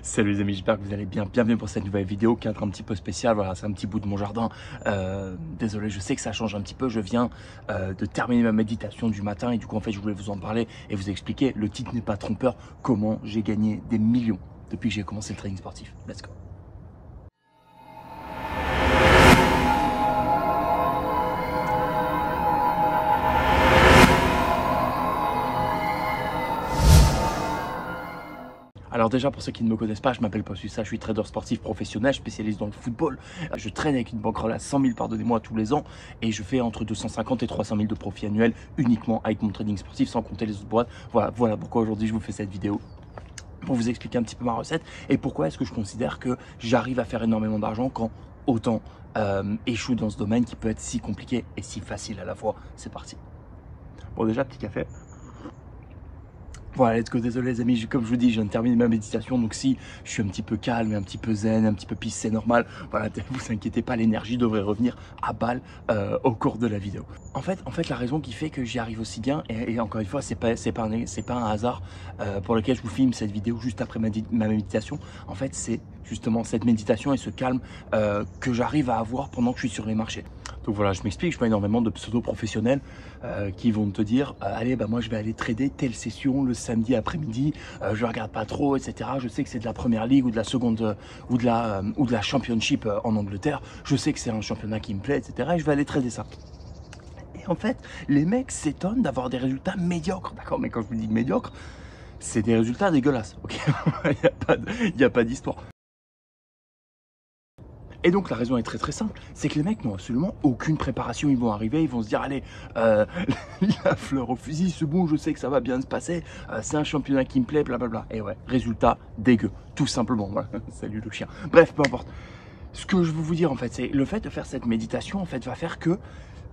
Salut les amis, j'espère que vous allez bien. Bienvenue pour cette nouvelle vidéo, cadre un petit peu spécial. Voilà, c'est un petit bout de mon jardin. Désolé, je sais que ça change un petit peu. Je viens de terminer ma méditation du matin et du coup, en fait, je voulais vous en parler et vous expliquer. Le titre n'est pas trompeur. Comment j'ai gagné des millions depuis que j'ai commencé le training sportif. Let's go. Alors déjà, pour ceux qui ne me connaissent pas, je m'appelle Paul Sussa, je suis trader sportif professionnel, spécialiste dans le football. Je traîne avec une banquerolle à 100 000, pardonnez-moi, tous les ans. Et je fais entre 250 et 300 000 de profit annuel uniquement avec mon trading sportif, sans compter les autres boîtes. Voilà pourquoi aujourd'hui je vous fais cette vidéo. Pour vous expliquer un petit peu ma recette et pourquoi est-ce que je considère que j'arrive à faire énormément d'argent quand autant échoue dans ce domaine qui peut être si compliqué et si facile à la fois. C'est parti. Bon, déjà, petit café. Voilà, let's go. Désolé les amis, comme je vous dis, je viens de terminer ma méditation, donc si je suis un petit peu calme, un petit peu zen, un petit peu pisse, c'est normal. Voilà, vous inquiétez pas, l'énergie devrait revenir à balle au cours de la vidéo. En fait, la raison qui fait que j'y arrive aussi bien, et encore une fois, c'est pas un hasard pour lequel je vous filme cette vidéo juste après ma méditation. En fait, c'est justement cette méditation et ce calme que j'arrive à avoir pendant que je suis sur les marchés. Donc voilà, je m'explique, je vois énormément de pseudo-professionnels qui vont te dire allez, bah moi je vais aller trader telle session le samedi après-midi, je regarde pas trop, etc. Je sais que c'est de la première ligue ou de la seconde ou de la championship en Angleterre. Je sais que c'est un championnat qui me plaît, etc. Et je vais aller trader ça. Et en fait, les mecs s'étonnent d'avoir des résultats médiocres, d'accord? Mais quand je vous dis médiocre, c'est des résultats dégueulasses, ok? Il n'y a pas d'histoire. Et donc la raison est très simple, c'est que les mecs n'ont absolument aucune préparation, ils vont arriver, ils vont se dire allez, la fleur au fusil, c'est bon, je sais que ça va bien se passer, c'est un championnat qui me plaît, blablabla. Et ouais, résultat dégueu, tout simplement, voilà. Salut le chien. Bref, peu importe. Ce que je veux vous dire en fait, c'est le fait de faire cette méditation en fait va faire que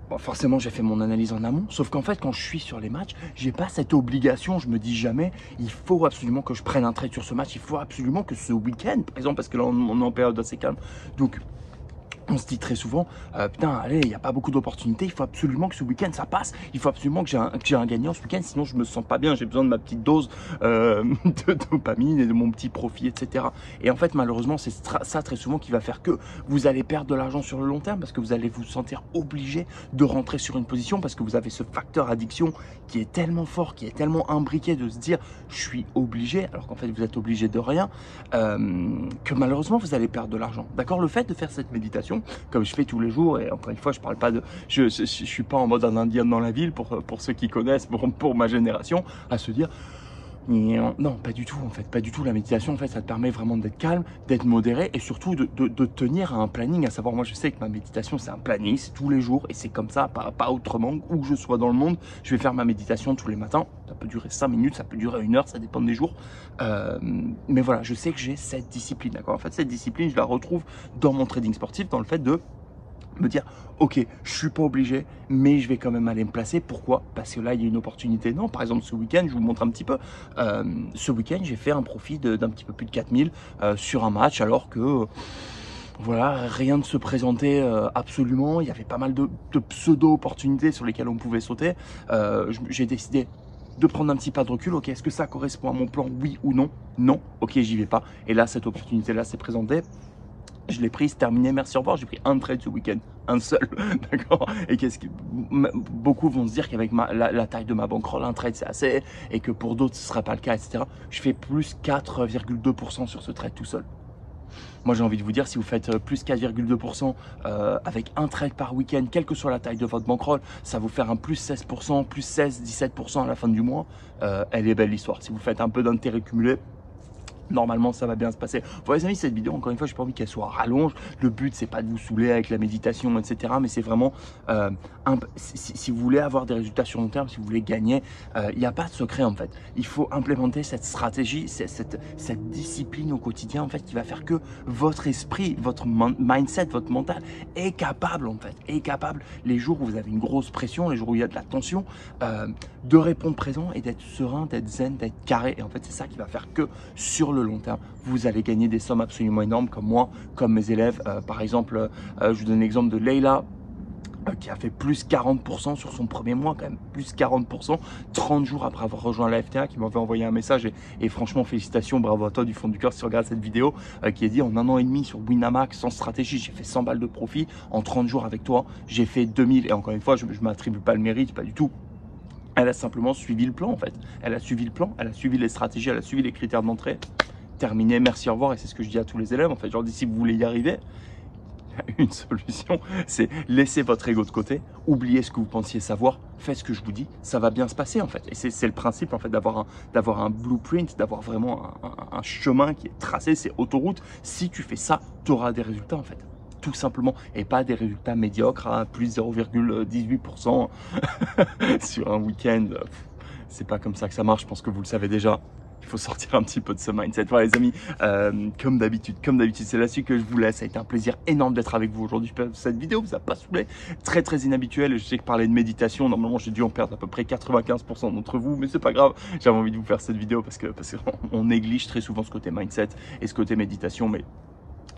bon, forcément, j'ai fait mon analyse en amont, sauf qu'en fait, quand je suis sur les matchs, j'ai pas cette obligation, je me dis jamais, il faut absolument que je prenne un trade sur ce match, il faut absolument que ce week-end, par exemple, parce que là, on est en période assez calme, donc on se dit très souvent, putain, allez, il n'y a pas beaucoup d'opportunités, il faut absolument que ce week-end ça passe, il faut absolument que j'ai un gagnant ce week-end, sinon je me sens pas bien, j'ai besoin de ma petite dose de dopamine et de mon petit profit, etc. Et en fait, malheureusement, c'est ça très souvent qui va faire que vous allez perdre de l'argent sur le long terme parce que vous allez vous sentir obligé de rentrer sur une position parce que vous avez ce facteur addiction qui est tellement fort, qui est tellement imbriqué de se dire, je suis obligé, alors qu'en fait, vous êtes obligé de rien, que malheureusement, vous allez perdre de l'argent. D'accord? Le fait de faire cette méditation, comme je fais tous les jours, et encore une fois, je parle pas de, je suis pas en mode un indien dans la ville pour ceux qui connaissent, pour ma génération, à se dire non, pas du tout en fait, pas du tout. La méditation en fait, ça te permet vraiment d'être calme, d'être modéré et surtout de tenir à un planning. À savoir, moi je sais que ma méditation c'est un planning, c'est tous les jours et c'est comme ça, pas autrement. Où que je sois dans le monde, je vais faire ma méditation tous les matins. Ça peut durer 5 minutes, ça peut durer 1 heure, ça dépend des jours. Mais voilà, je sais que j'ai cette discipline, d'accord. En fait, cette discipline, je la retrouve dans mon trading sportif, dans le fait de me dire ok, je suis pas obligé mais je vais quand même aller me placer. Pourquoi? Parce que là il y a une opportunité. Non, par exemple ce week-end, je vous montre un petit peu, ce week-end j'ai fait un profit d'un petit peu plus de 4000 sur un match alors que voilà, rien ne se présentait absolument. Il y avait pas mal de pseudo opportunités sur lesquelles on pouvait sauter. J'ai décidé de prendre un petit pas de recul. Ok, est-ce que ça correspond à mon plan? Oui ou non? Non, ok, j'y vais pas. Et là cette opportunité là s'est présentée. Je l'ai prise, terminé, merci, au revoir. J'ai pris un trade ce week-end, un seul, d'accord. Et beaucoup vont se dire qu'avec la taille de ma bankroll, un trade c'est assez, et que pour d'autres ce ne sera pas le cas, etc. Je fais plus 4,2% sur ce trade tout seul. Moi j'ai envie de vous dire, si vous faites plus 4,2% avec un trade par week-end, quelle que soit la taille de votre bankroll, ça vous fait un plus 16%, plus 16, 17% à la fin du mois. Elle est belle l'histoire. Si vous faites un peu d'intérêt cumulé, normalement ça va bien se passer. Bon les amis, cette vidéo, encore une fois, j'ai pas envie qu'elle soit rallonge. Le but c'est pas de vous saouler avec la méditation, etc. Mais c'est vraiment si vous voulez avoir des résultats sur long terme, si vous voulez gagner, il n'y a pas de secret en fait. Il faut implémenter cette stratégie, cette discipline au quotidien en fait, qui va faire que votre esprit, votre mindset, votre mental est capable en fait, est capable les jours où vous avez une grosse pression, les jours où il y a de la tension, de répondre présent et d'être serein, d'être zen, d'être carré. Et en fait c'est ça qui va faire que sur le long terme, vous allez gagner des sommes absolument énormes comme moi, comme mes élèves. Par exemple, je vous donne l'exemple de Leila. qui a fait plus 40% sur son premier mois, quand même, plus 40%, 30 jours après avoir rejoint la FTA, qui m'avait envoyé un message, et franchement, félicitations, bravo à toi du fond du cœur si tu regardes cette vidéo, qui a dit en 1 an et demi sur Winamax, sans stratégie, j'ai fait 100 balles de profit, en 30 jours avec toi, j'ai fait 2000, et encore une fois, je ne m'attribue pas le mérite, pas du tout. Elle a simplement suivi le plan en fait, elle a suivi le plan, elle a suivi les stratégies, elle a suivi les critères d'entrée, terminé, merci, au revoir, et c'est ce que je dis à tous les élèves en fait, je leur dis si vous voulez y arriver, une solution, c'est laisser votre ego de côté, oubliez ce que vous pensiez savoir, faites ce que je vous dis, ça va bien se passer en fait. Et c'est le principe en fait d'avoir un blueprint, d'avoir vraiment un chemin qui est tracé, c'est autoroute. Si tu fais ça, tu auras des résultats en fait. Tout simplement, et pas des résultats médiocres à plus 0,18% sur un week-end. C'est pas comme ça que ça marche, je pense que vous le savez déjà. Il faut sortir un petit peu de ce mindset. Voilà les amis, comme d'habitude, c'est là-dessus que je vous laisse. Ça a été un plaisir énorme d'être avec vous aujourd'hui. Cette vidéo vous a pas saoulé, très inhabituelle. Je sais que parler de méditation, normalement j'ai dû en perdre à peu près 95% d'entre vous, mais c'est pas grave. J'avais envie de vous faire cette vidéo parce qu'on néglige très souvent ce côté mindset et ce côté méditation, mais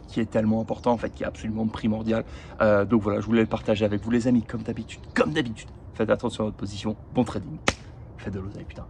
qui est tellement important en fait, qui est absolument primordial. Donc voilà, je voulais le partager avec vous les amis, comme d'habitude. Faites attention à votre position, bon trading, faites de l'oseille putain.